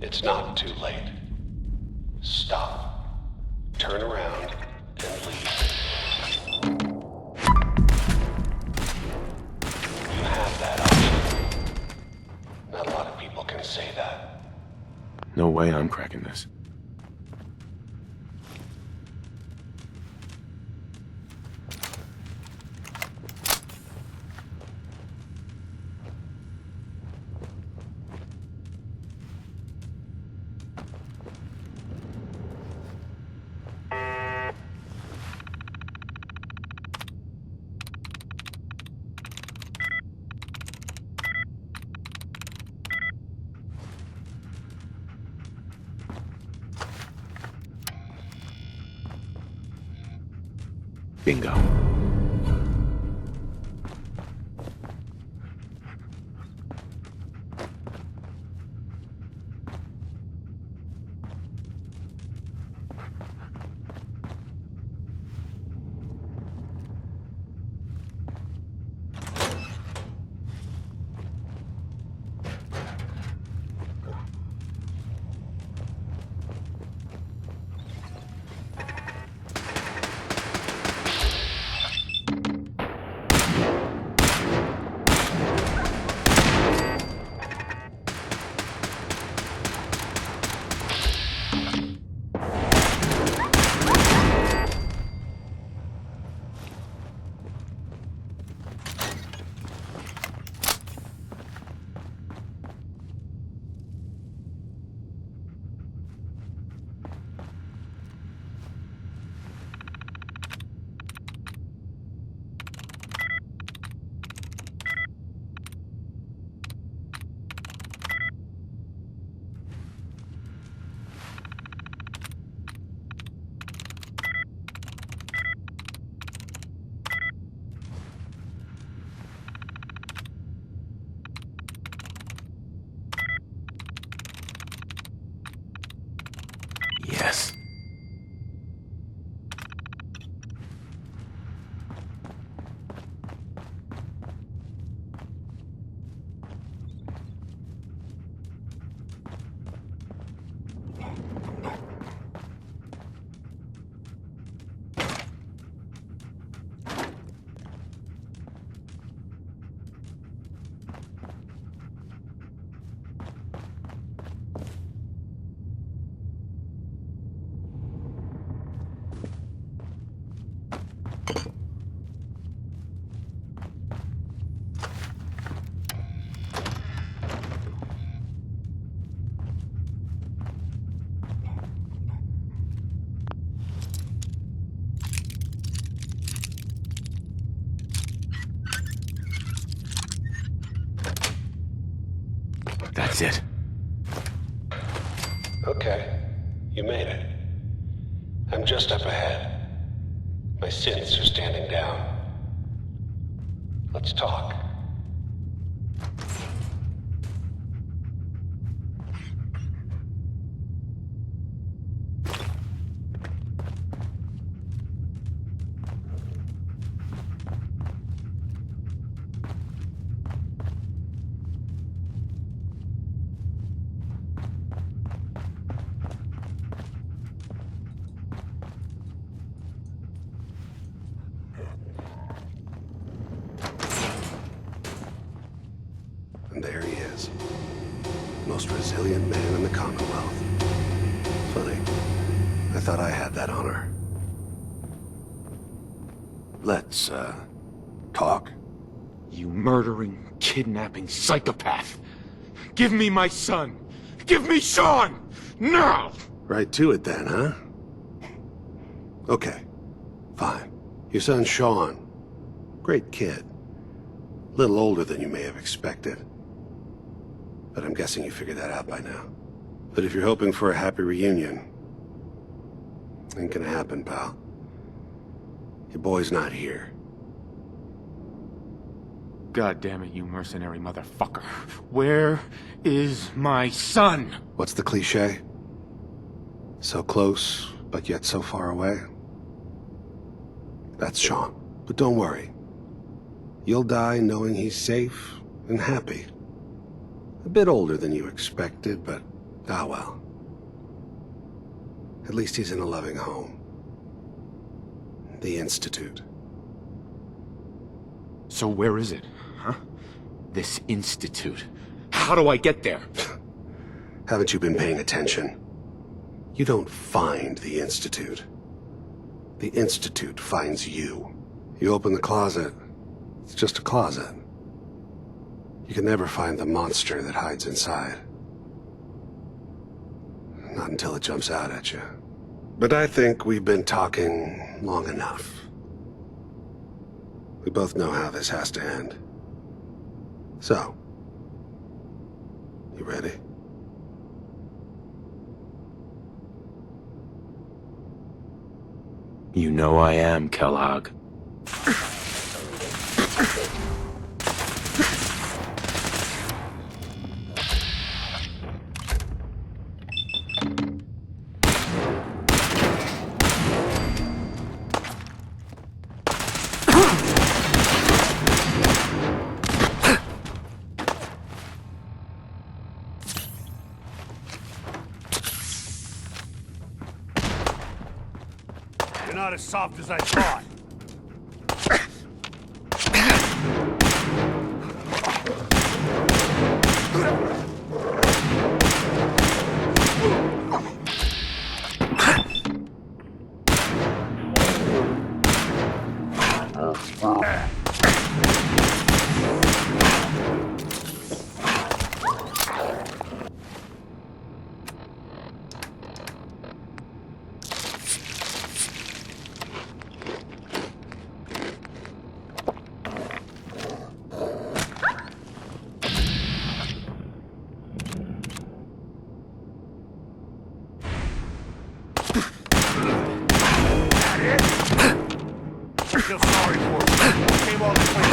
It's not too late. Stop. Turn around and leave. You have that option. Not a lot of people can say that. No way I'm cracking this. Bingo. Yes. That's it. Okay, you made it. I'm just up ahead. My synths are standing down. Let's talk. And there he is. Most resilient man in the Commonwealth. Funny. I thought I had that honor. Let's, talk? You murdering, kidnapping psychopath! Give me my son! Give me Sean! Now! Right to it then, huh? Okay. Fine. Your son Sean. Great kid. Little older than you may have expected. But I'm guessing you figured that out by now. But if you're hoping for a happy reunion, ain't gonna happen, pal. Your boy's not here. God damn it, you mercenary motherfucker. Where is my son? What's the cliche? So close, but yet so far away? That's Sean. But don't worry. You'll die knowing he's safe and happy. A bit older than you expected, but Ah, well. At least he's in a loving home. The Institute. So where is it, huh? This institute. How do I get there? Haven't you been paying attention? You don't find the Institute. The Institute finds you. You open the closet, it's just a closet. You can never find the monster that hides inside. Not until it jumps out at you. But I think we've been talking long enough. We both know how this has to end. So, you ready? You know I am, Kellogg. You're not as soft as I thought. I feel sorry for him. Came all this way.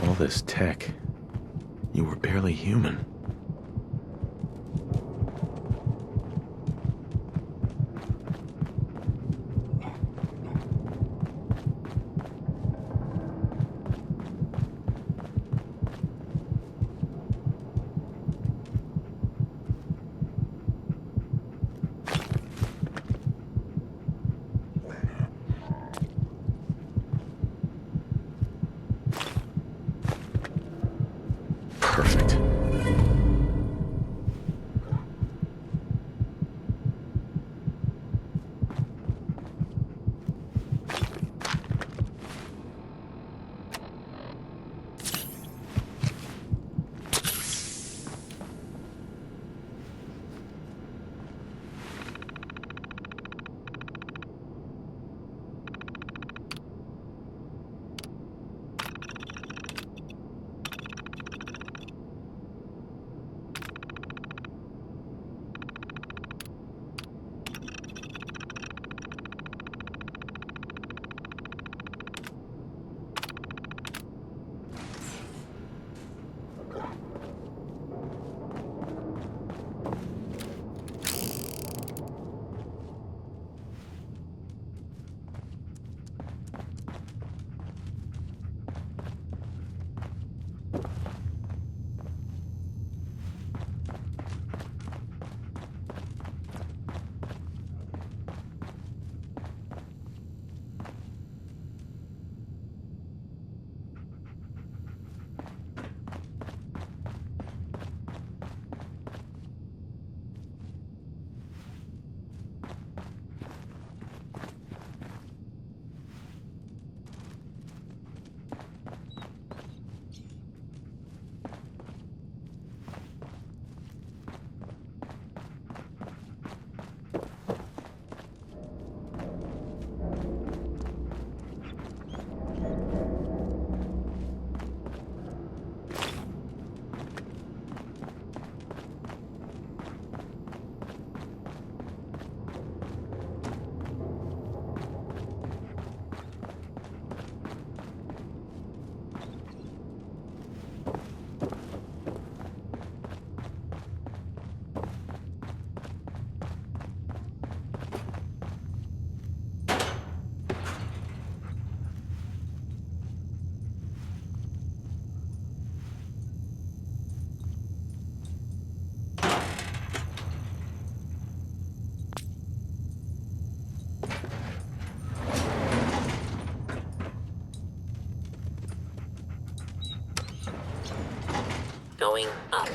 All this tech. You were barely human. Perfect. Going up.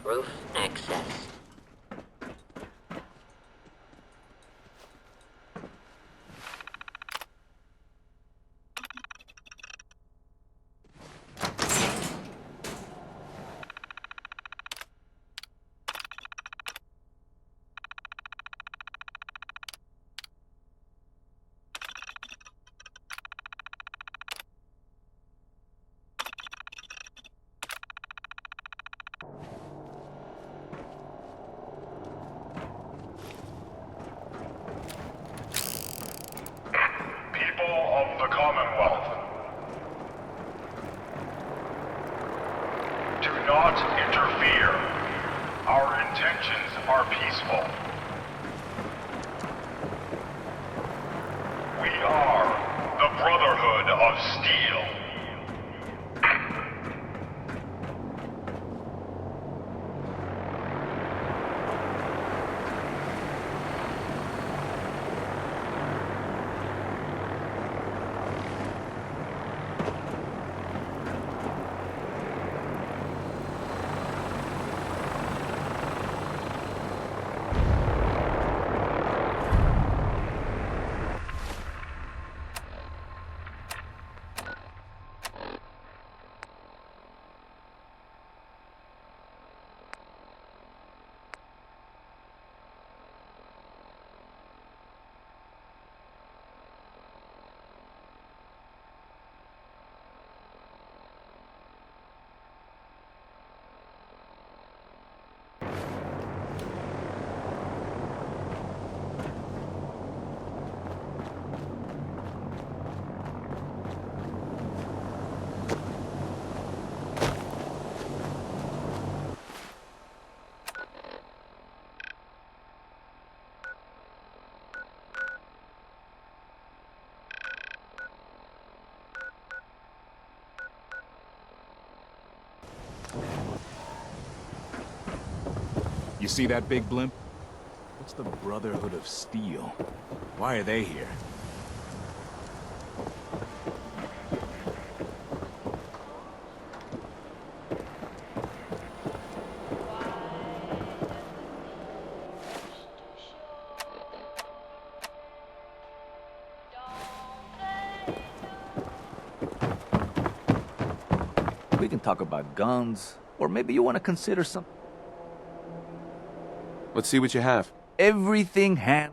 Roof access. People of the Commonwealth, do not interfere. Our intentions are peaceful. We are the Brotherhood of Steel. You see that big blimp? What's the Brotherhood of Steel? Why are they here? We can talk about guns, or maybe you want to consider some... Let's see what you have. Everything hand...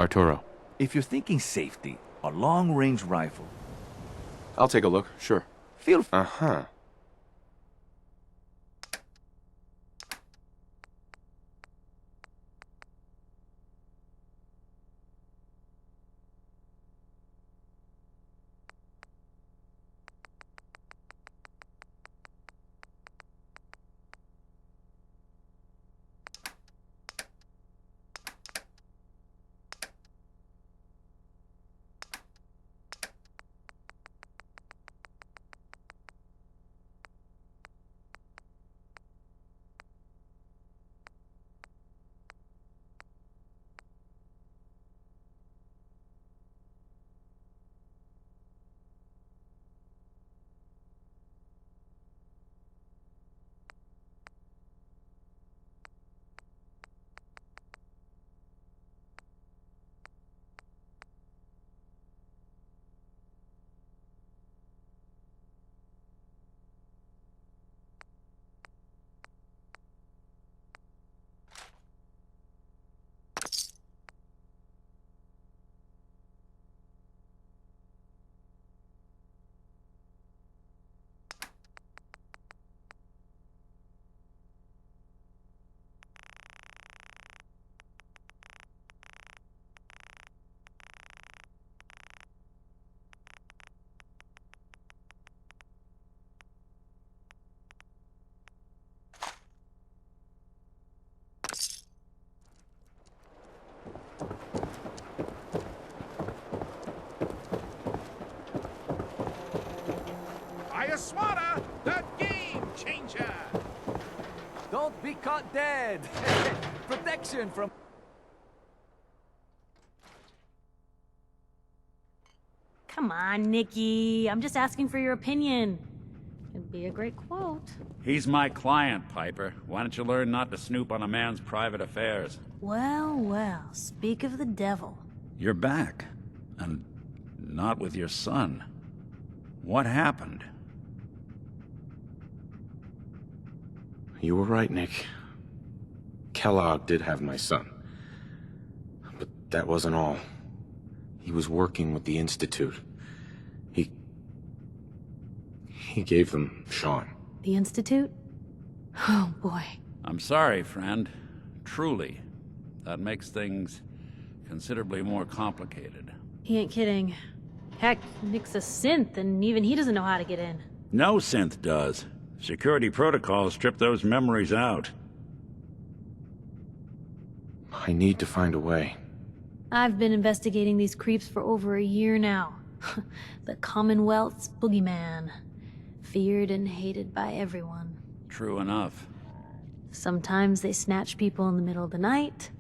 Arturo. If you're thinking safety, a long-range rifle. I'll take a look, sure. Feel Uh-huh. Ayaswara, the game changer! Don't be caught dead. Protection from... Come on, Nikki. I'm just asking for your opinion. It'd be a great quote. He's my client, Piper. Why don't you learn not to snoop on a man's private affairs? Well, well, speak of the devil. You're back. And not with your son. What happened? You were right, Nick. Kellogg did have my son. But that wasn't all. He was working with the Institute. He gave them Sean. The Institute? Oh, boy. I'm sorry, friend. Truly. That makes things considerably more complicated. He ain't kidding. Heck, Nick's a synth, and even he doesn't know how to get in. No synth does. Security protocols strip those memories out. I need to find a way. I've been investigating these creeps for over a year now. The Commonwealth's boogeyman. Feared and hated by everyone. True enough. Sometimes they snatch people in the middle of the night,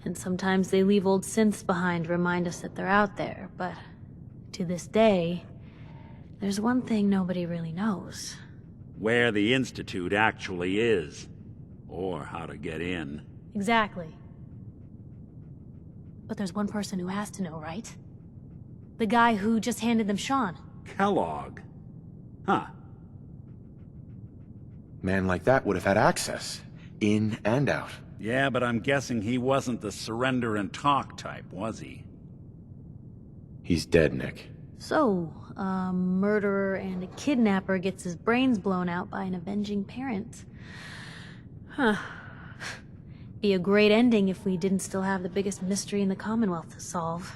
and sometimes they leave old synths behind to remind us that they're out there, but to this day, there's one thing nobody really knows. Where the Institute actually is. Or how to get in. Exactly. But there's one person who has to know, right? The guy who just handed them Sean. Kellogg. Huh. Man like that would have had access. In and out. Yeah, but I'm guessing he wasn't the surrender and talk type, was he? He's dead, Nick. So, a murderer and a kidnapper gets his brains blown out by an avenging parent. Huh. Be a great ending if we didn't still have the biggest mystery in the Commonwealth to solve.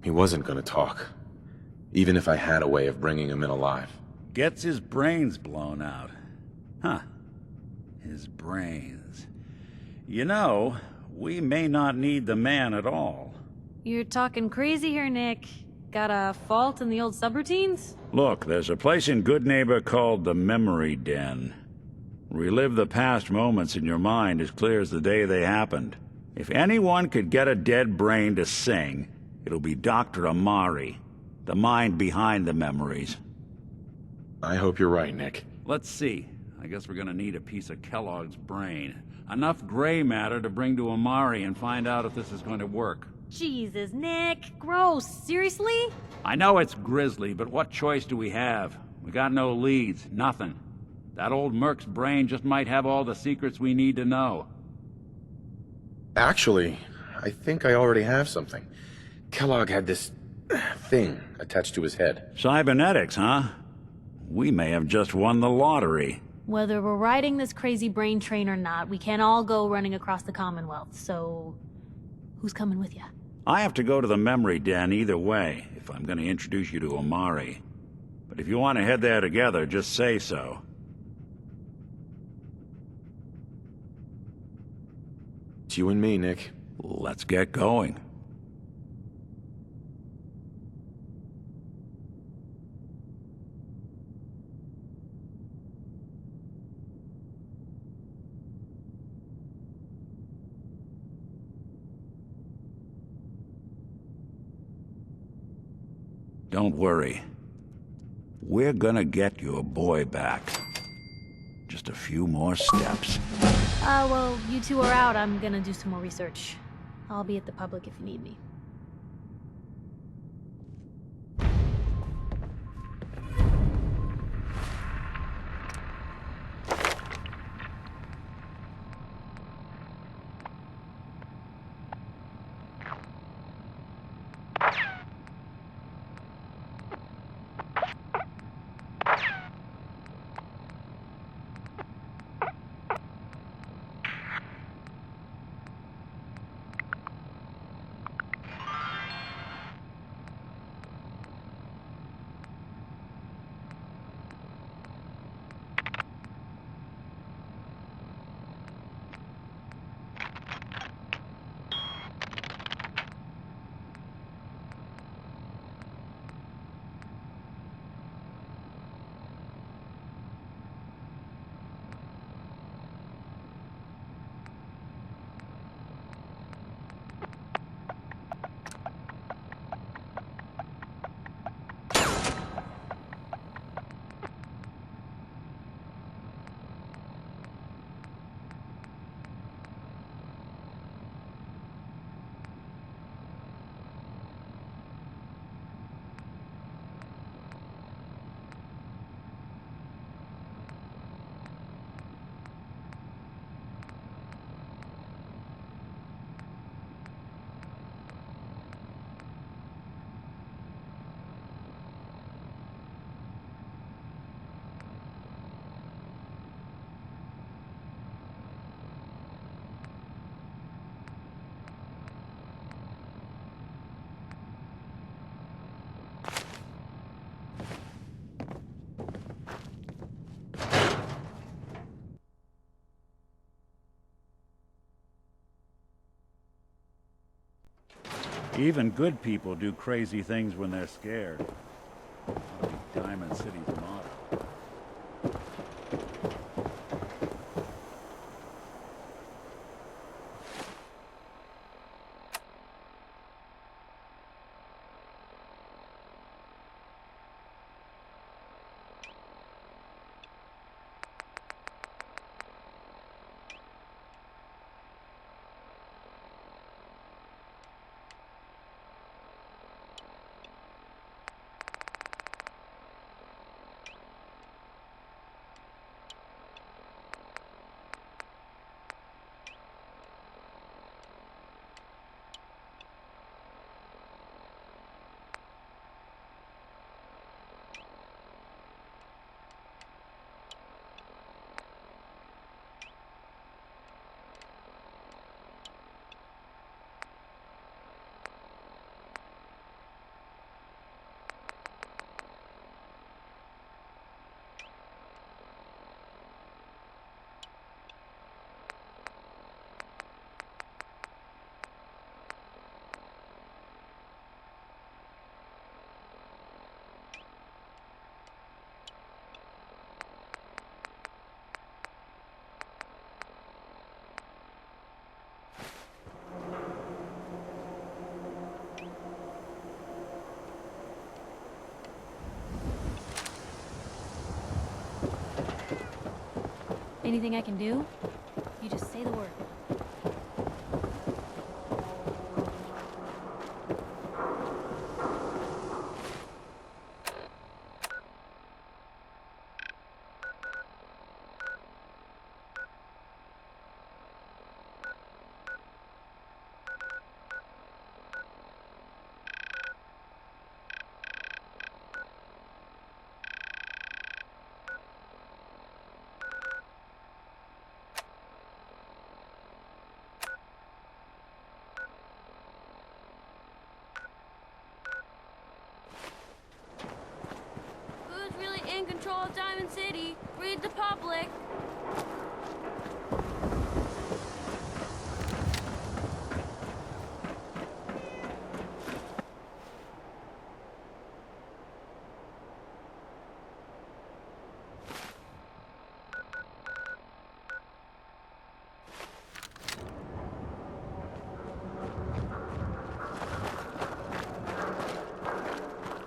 He wasn't gonna talk. Even if I had a way of bringing him in alive. Gets his brains blown out. Huh. His brains. You know, we may not need the man at all. You're talking crazy here, Nick. Got a fault in the old subroutines? Look, there's a place in Good Neighbor called the Memory Den. Relive the past moments in your mind as clear as the day they happened. If anyone could get a dead brain to sing, it'll be Dr. Amari, the mind behind the memories. I hope you're right, Nick. Let's see. I guess we're gonna need a piece of Kellogg's brain. Enough gray matter to bring to Amari and find out if this is going to work. Jesus, Nick. Gross. Seriously? I know it's grisly, but what choice do we have? We got no leads, nothing. That old Merc's brain just might have all the secrets we need to know. Actually, I think I already have something. Kellogg had this thing attached to his head. Cybernetics, huh? We may have just won the lottery. Whether we're riding this crazy brain train or not, we can't all go running across the Commonwealth, so... who's coming with you? I have to go to the memory den either way, if I'm going to introduce you to Omari. But if you want to head there together, just say so. It's you and me, Nick. Let's get going. Don't worry. We're gonna get your boy back. Just a few more steps. Well, you two are out. I'm gonna do some more research. I'll be at the public if you need me. Even good people do crazy things when they're scared. Diamond City's motto. Anything I can do? You just say the word. about Diamond City. Read the public.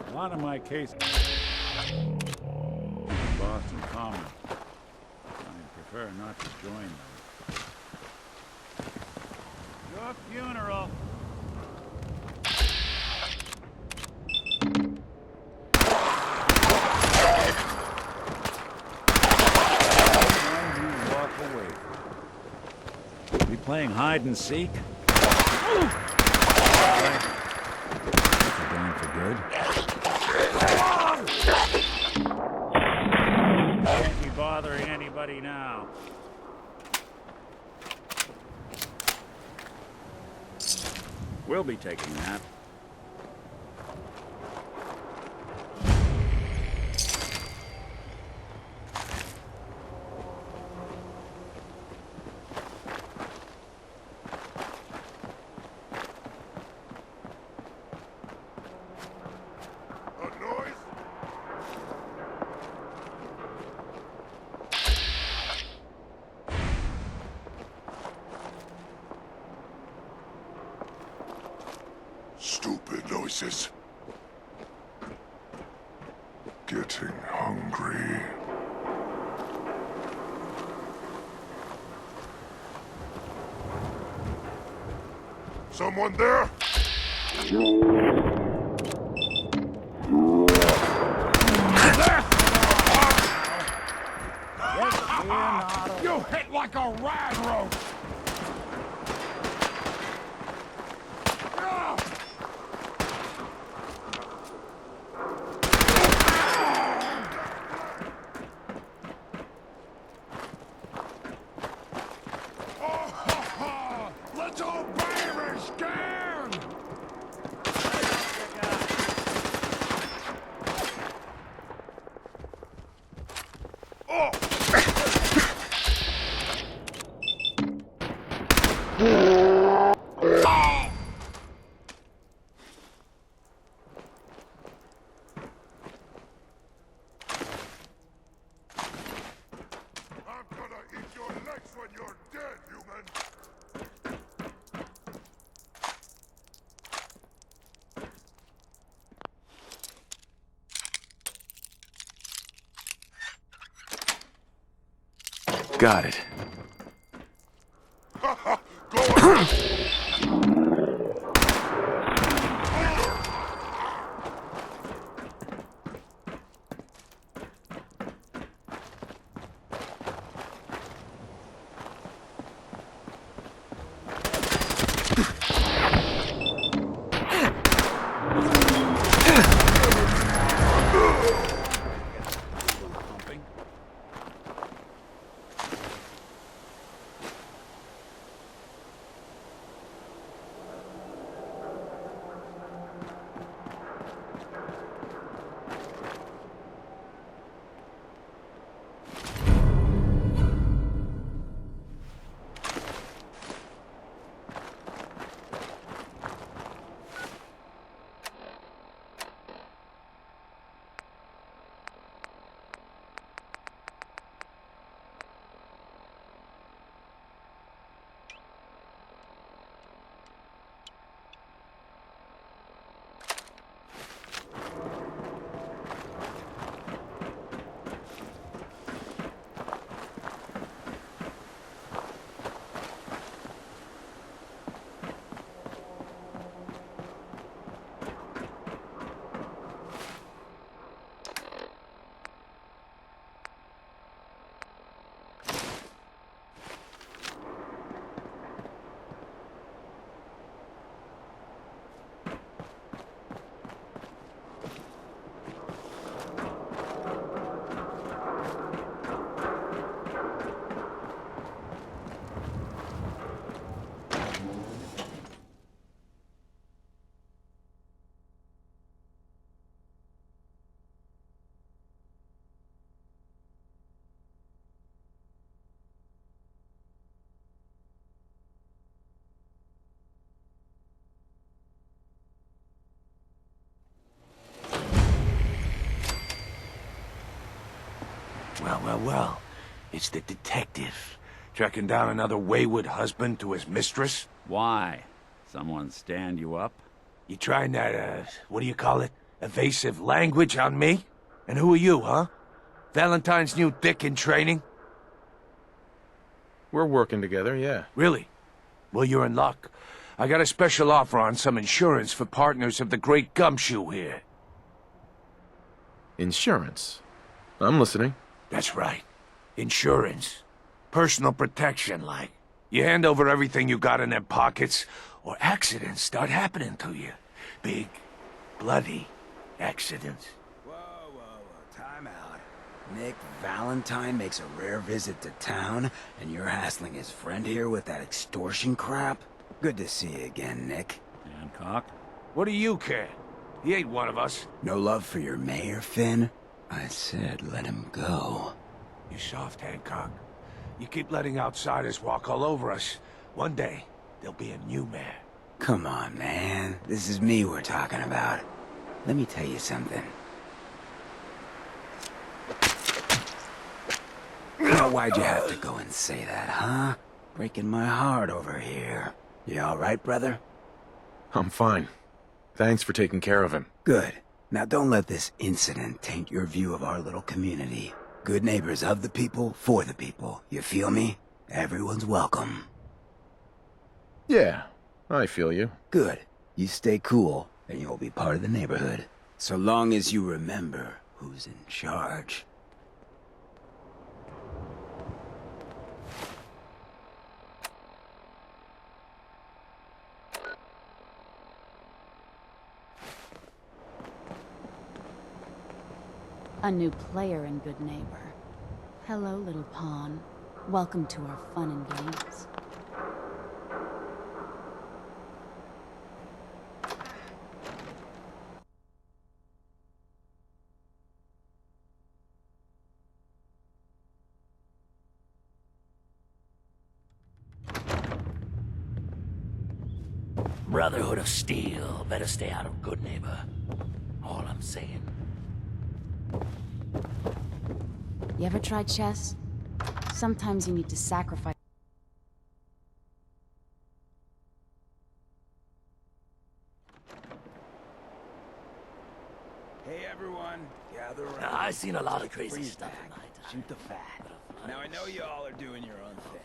A lot of my cases Boston Common. I prefer not to join them. Your funeral. When you walk away. We playing hide and seek? Going for good. Can't be bothering anybody now. We'll be taking that. Stupid noises. Getting hungry. Someone there? You hit like a rag rope! Little baby scan! Oh! I'm gonna eat your legs when you're dead, human! Got it. Go ahead! Well. It's the detective. Tracking down another wayward husband to his mistress? Why? Someone stand you up? You trying that, what do you call it? Evasive language on me? And who are you, huh? Valentine's new dick in training? We're working together, yeah. Really? Well, you're in luck. I got a special offer on some insurance for partners of the Great Gumshoe here. Insurance? I'm listening. That's right. Insurance. Personal protection, like. You hand over everything you got in their pockets, or accidents start happening to you. Big, bloody accidents. Whoa, time out. Nick Valentine makes a rare visit to town, and you're hassling his friend here with that extortion crap? Good to see you again, Nick. Hancock? What do you care? He ain't one of us. No love for your mayor, Finn? I said let him go. You soft, Hancock. You keep letting outsiders walk all over us. One day, there'll be a new mayor. Come on, man. This is me we're talking about. Let me tell you something. Now, why'd you have to go and say that, huh? Breaking my heart over here. You all right, brother? I'm fine. Thanks for taking care of him. Good. Now don't let this incident taint your view of our little community. Good neighbors of the people, for the people. You feel me? Everyone's welcome. Yeah, I feel you. Good. You stay cool, and you'll be part of the neighborhood. So long as you remember who's in charge. A new player and good neighbor. Hello, little pawn. Welcome to our fun and games. Brotherhood of Steel. Better stay out of good neighbor. All I'm saying. You ever tried chess? Sometimes you need to sacrifice. Hey everyone, gather around. Now, I've seen a lot of crazy stuff in my time. Shoot the fat. Now I know you all are doing your own thing.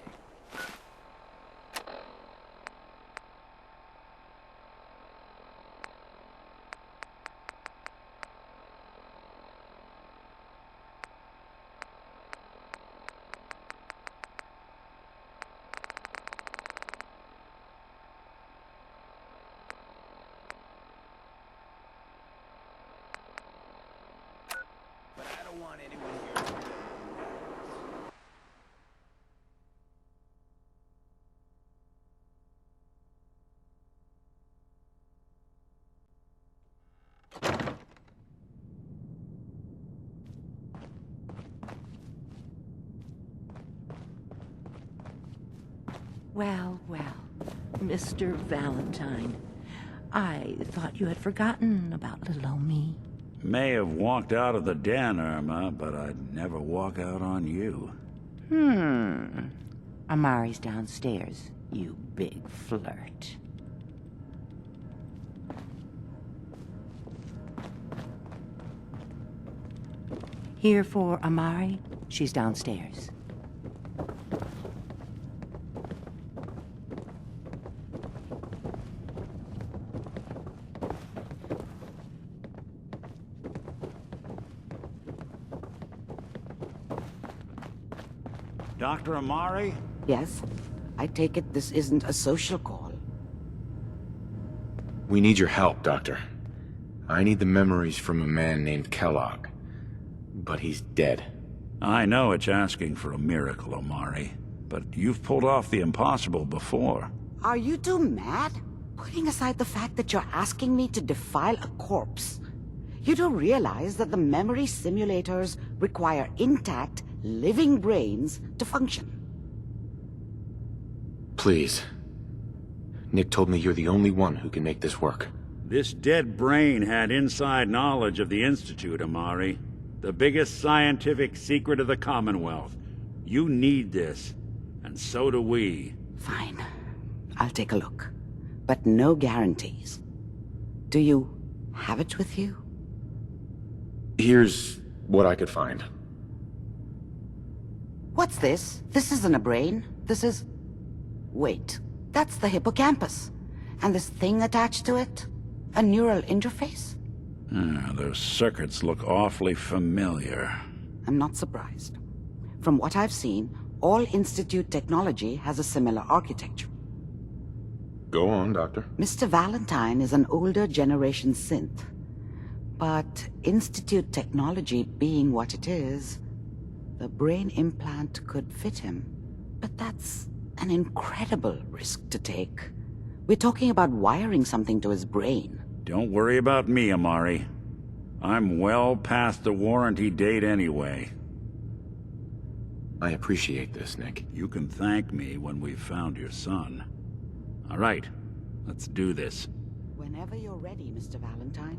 But I don't want anyone here to know. Well, Mr. Valentine. I thought you had forgotten about little old me. May have walked out of the den, Irma, but I'd never walk out on you. Amari's downstairs, you big flirt. Here for Amari? She's downstairs. Dr. Amari? Yes? I take it this isn't a social call. We need your help, Doctor. I need the memories from a man named Kellogg. But he's dead. I know it's asking for a miracle, Amari, but you've pulled off the impossible before. Are you two mad? Putting aside the fact that you're asking me to defile a corpse, you don't realize that the memory simulators require intact, living brains to function. Please. Nick told me you're the only one who can make this work. This dead brain had inside knowledge of the Institute, Amari. The biggest scientific secret of the Commonwealth. You need this, and so do we. Fine. I'll take a look. But no guarantees. Do you have it with you? Here's what I could find. What's this? This isn't a brain. This is... Wait. That's the hippocampus. And this thing attached to it? A neural interface? Those circuits look awfully familiar. I'm not surprised. From what I've seen, all Institute technology has a similar architecture. Go on, Doctor. Mr. Valentine is an older generation synth. But Institute technology being what it is, the brain implant could fit him. But that's an incredible risk to take. We're talking about wiring something to his brain. Don't worry about me, Amari. I'm well past the warranty date anyway. I appreciate this, Nick. You can thank me when we've found your son. All right, let's do this. Whenever you're ready, Mr. Valentine.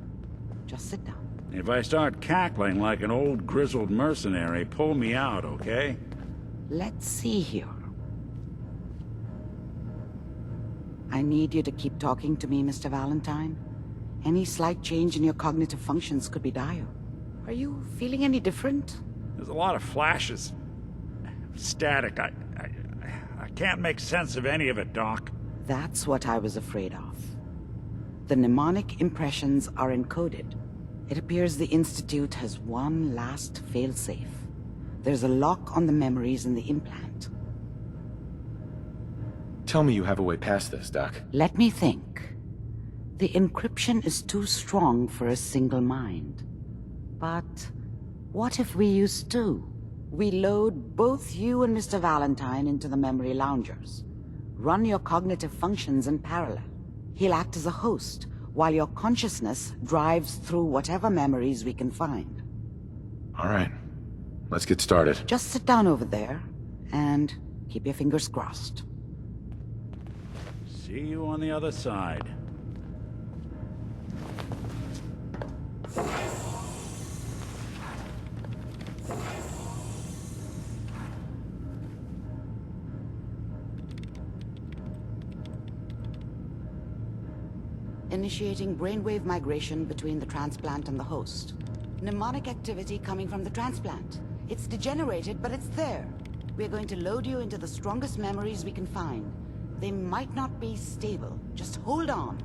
Just sit down. If I start cackling like an old grizzled mercenary, pull me out, okay? Let's see here. I need you to keep talking to me, Mr. Valentine. Any slight change in your cognitive functions could be dire. Are you feeling any different? There's a lot of flashes. Static. I can't make sense of any of it, Doc. That's what I was afraid of. The mnemonic impressions are encoded. It appears the Institute has one last failsafe. There's a lock on the memories in the implant. Tell me you have a way past this, Doc. Let me think. The encryption is too strong for a single mind. But what if we use two? We load both you and Mr. Valentine into the memory loungers. Run your cognitive functions in parallel. He'll act as a host, while your consciousness drives through whatever memories we can find. All right. Let's get started. Just sit down over there, and keep your fingers crossed. See you on the other side. Initiating brainwave migration between the transplant and the host. Mnemonic activity coming from the transplant. It's degenerated, but it's there. We're going to load you into the strongest memories we can find. They might not be stable. Just hold on.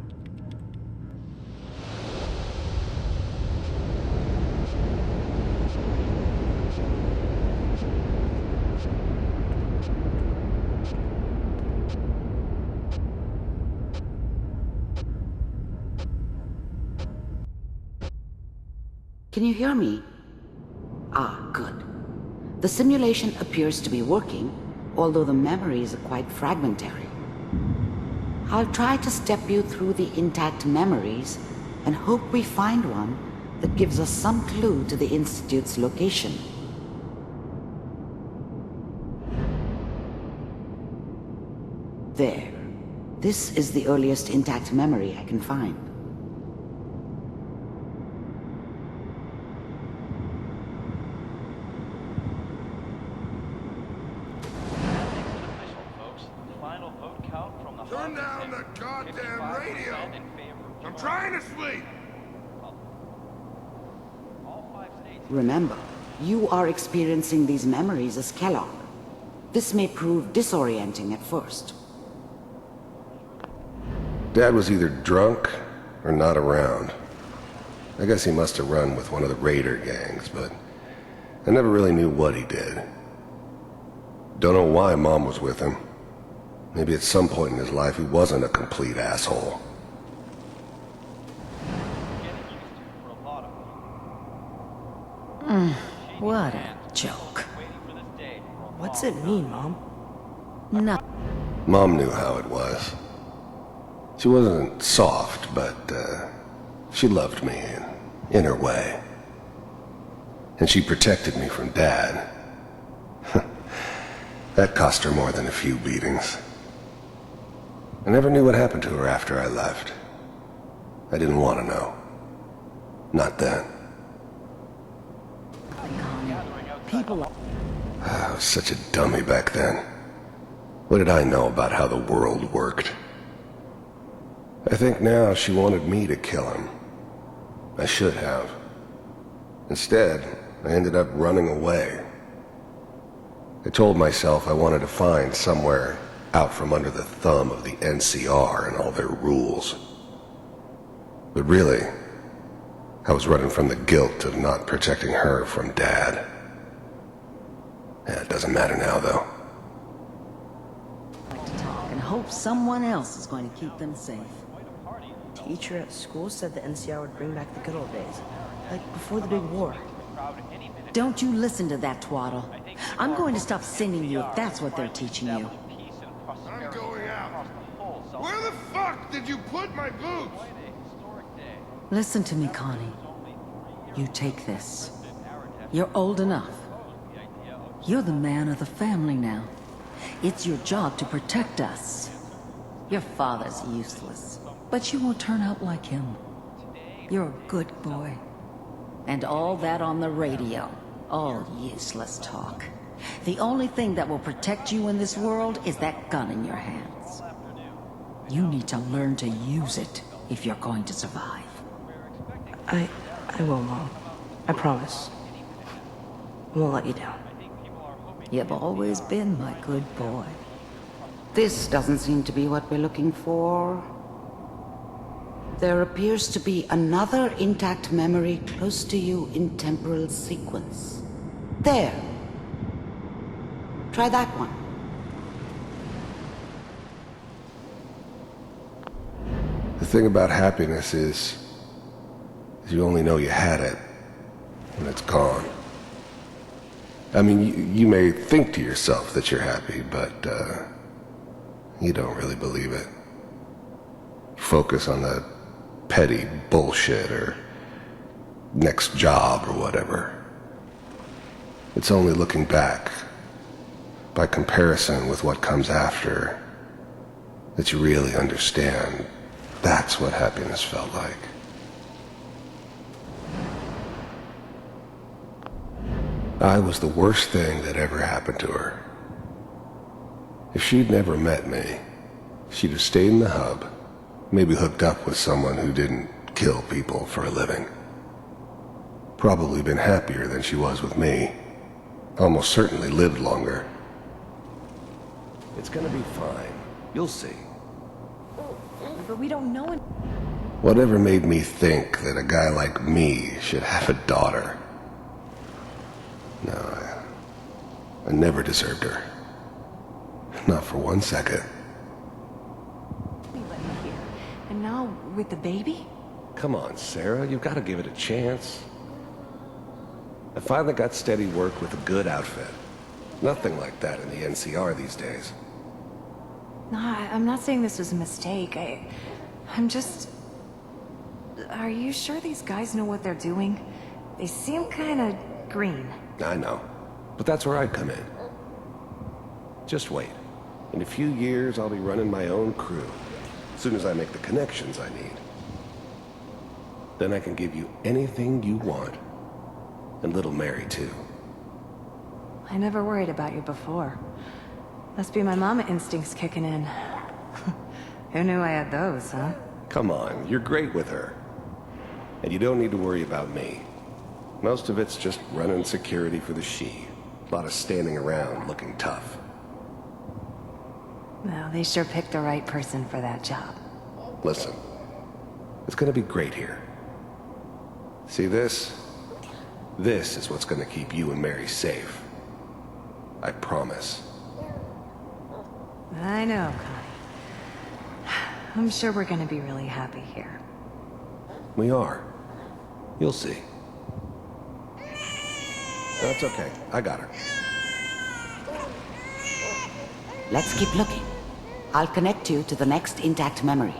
Can you hear me? Ah, good. The simulation appears to be working, although the memories are quite fragmentary. I'll try to step you through the intact memories and hope we find one that gives us some clue to the Institute's location. There. This is the earliest intact memory I can find. Turn down the goddamn radio! I'm trying to sleep! Remember, you are experiencing these memories as Kellogg. This may prove disorienting at first. Dad was either drunk or not around. I guess he must have run with one of the raider gangs, but I never really knew what he did. Don't know why Mom was with him. Maybe at some point in his life he wasn't a complete asshole. What a joke. What's it mean, Mom? No. Mom knew how it was. She wasn't soft, but she loved me in her way. And she protected me from Dad. That cost her more than a few beatings. I never knew what happened to her after I left. I didn't want to know. Not then. people... I was such a dummy back then. What did I know about how the world worked? I think now she wanted me to kill him. I should have. Instead, I ended up running away. I told myself I wanted to find somewhere out from under the thumb of the NCR and all their rules. But really, I was running from the guilt of not protecting her from Dad. Yeah, it doesn't matter now, though. ...like to talk and hope someone else is going to keep them safe. Teacher at school said the NCR would bring back the good old days. Like before the big war. Don't you listen to that twaddle. I'm going to stop singing you if that's what they're teaching you. I'm going out. Where the fuck did you put my boots? Listen to me, Connie. You take this. You're old enough. You're the man of the family now. It's your job to protect us. Your father's useless, but you won't turn out like him. You're a good boy. And all that on the radio, all useless talk. The only thing that will protect you in this world is that gun in your hands. You need to learn to use it if you're going to survive. I will, Mom. I promise. I won't let you down. You've always been my good boy. This doesn't seem to be what we're looking for. There appears to be another intact memory close to you in temporal sequence. There. Try that one. The thing about happiness is you only know you had it when it's gone. I mean, you may think to yourself that you're happy, but you don't really believe it. Focus on the petty bullshit or next job or whatever. It's only looking back, by comparison with what comes after, that you really understand that's what happiness felt like. I was the worst thing that ever happened to her. If she'd never met me, she'd have stayed in the hub, maybe hooked up with someone who didn't kill people for a living. Probably been happier than she was with me. Almost certainly lived longer. It's gonna be fine. You'll see. But we don't know it. Whatever made me think that a guy like me should have a daughter? No, I never deserved her. Not for 1 second. And now, with the baby? Come on, Sarah, you've got to give it a chance. I finally got steady work with a good outfit. Nothing like that in the NCR these days. No, I'm not saying this was a mistake. I'm just... Are you sure these guys know what they're doing? They seem kinda green. I know, but that's where I come in. Just wait. In a few years, I'll be running my own crew. As soon as I make the connections I need. Then I can give you anything you want. And little Mary, too. I never worried about you before. Must be my mama instincts kicking in. Who knew I had those, huh? Come on, you're great with her. And you don't need to worry about me. Most of it's just running security for the she. A lot of standing around looking tough. Well, they sure picked the right person for that job. Listen, it's gonna be great here. See this? This is what's gonna keep you and Mary safe. I promise. I know, Connie. I'm sure we're gonna be really happy here. We are. You'll see. That's okay. I got her. Let's keep looking. I'll connect you to the next intact memory.